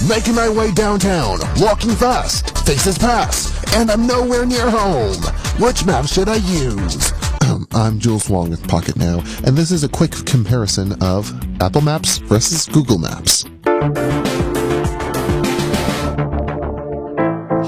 Making my way downtown, walking fast, faces pass, and I'm nowhere near home. Which map should I use? I'm Jules Wong with Pocket Now, and this is a quick comparison of Apple Maps versus Google Maps.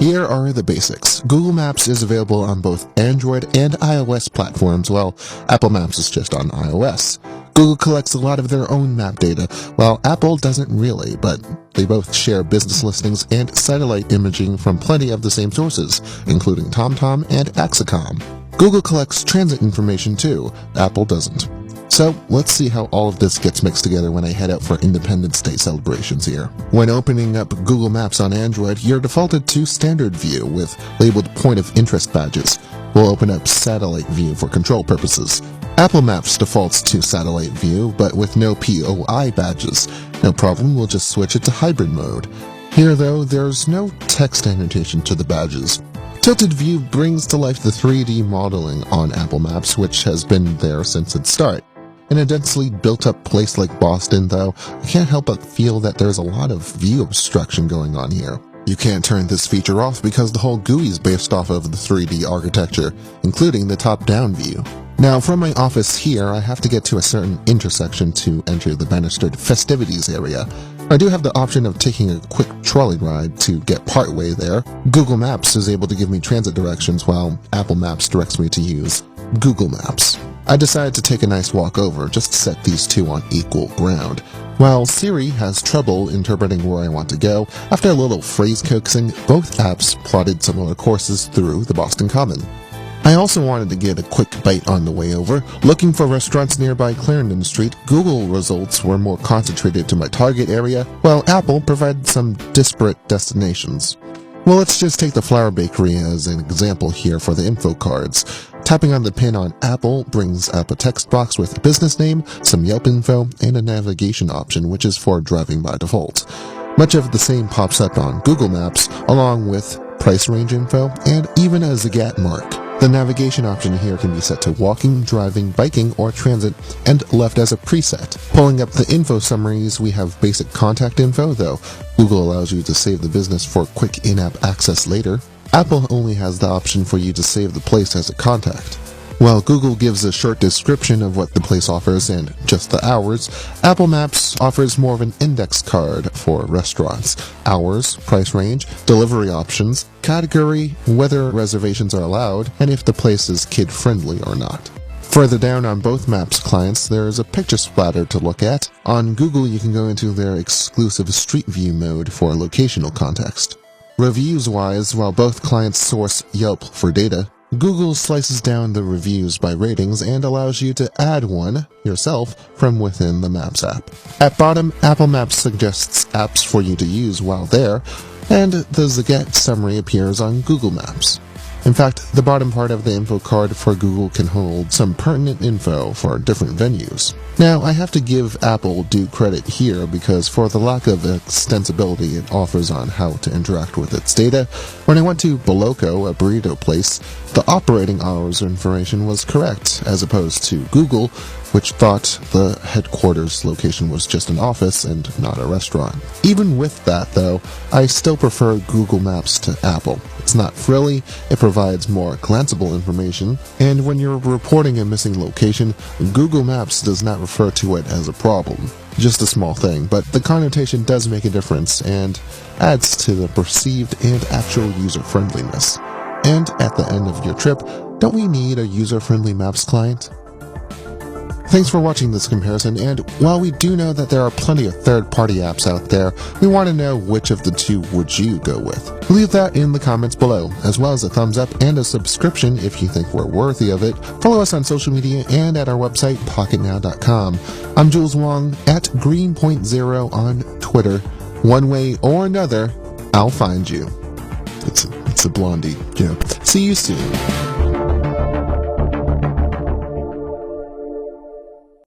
Here are the basics. Google Maps is available on both Android and iOS platforms, while Apple Maps is just on iOS. Google collects a lot of their own map data, while Apple doesn't really, but they both share business listings and satellite imaging from plenty of the same sources, including TomTom and Axicom. Google collects transit information too, Apple doesn't. So let's see how all of this gets mixed together when I head out for Independence Day celebrations here. When opening up Google Maps on Android, you're defaulted to Standard View with labeled Point of Interest badges. We'll open up Satellite View for control purposes. Apple Maps defaults to Satellite View, but with no POI badges. No problem, we'll just switch it to Hybrid mode. Here though, there's no text annotation to the badges. Tilted View brings to life the 3D modeling on Apple Maps, which has been there since its start. In a densely built-up place like Boston, though, I can't help but feel that there's a lot of view obstruction going on here. You can't turn this feature off because the whole GUI is based off of the 3D architecture, including the top-down view. Now, from my office here, I have to get to a certain intersection to enter the Bannistered Festivities area. I do have the option of taking a quick trolley ride to get partway there. Google Maps is able to give me transit directions, while Apple Maps directs me to use Google Maps. I decided to take a nice walk over, just to set these two on equal ground. While Siri has trouble interpreting where I want to go, after a little phrase coaxing, both apps plotted similar courses through the Boston Common. I also wanted to get a quick bite on the way over. Looking for restaurants nearby Clarendon Street, Google results were more concentrated to my target area, while Apple provided some disparate destinations. Well, let's just take the Flower Bakery as an example here for the info cards. Tapping on the pin on Apple brings up a text box with a business name, some Yelp info, and a navigation option, which is for driving by default. Much of the same pops up on Google Maps, along with price range info and even a Zagat mark. The navigation option here can be set to walking, driving, biking, or transit, and left as a preset. Pulling up the info summaries, we have basic contact info, though Google allows you to save the business for quick in-app access later. Apple only has the option for you to save the place as a contact. While Google gives a short description of what the place offers and just the hours, Apple Maps offers more of an index card for restaurants, hours, price range, delivery options, category, whether reservations are allowed, and if the place is kid-friendly or not. Further down on both Maps clients, there is a picture splatter to look at. On Google, you can go into their exclusive Street View mode for locational context. Reviews-wise, while both clients source Yelp for data, Google slices down the reviews by ratings and allows you to add one yourself from within the Maps app. At bottom, Apple Maps suggests apps for you to use while there, and the Zagat summary appears on Google Maps. In fact, the bottom part of the info card for Google can hold some pertinent info for different venues. Now, I have to give Apple due credit here because for the lack of extensibility it offers on how to interact with its data, when I went to Boloco, a burrito place, the operating hours information was correct, as opposed to Google, which thought the headquarters location was just an office and not a restaurant. Even with that, though, I still prefer Google Maps to Apple. It's not frilly, it provides more glanceable information, and when you're reporting a missing location, Google Maps does not refer to it as a problem. Just a small thing, but the connotation does make a difference and adds to the perceived and actual user-friendliness. And at the end of your trip, don't we need a user-friendly Maps client? Thanks for watching this comparison, and while we do know that there are plenty of third-party apps out there, we want to know which of the two would you go with. Leave that in the comments below, as well as a thumbs up and a subscription if you think we're worthy of it. Follow us on social media and at our website, pocketnow.com. I'm Jules Wong, at Green.0 on Twitter. One way or another, I'll find you. It's a blondie joke. See you soon.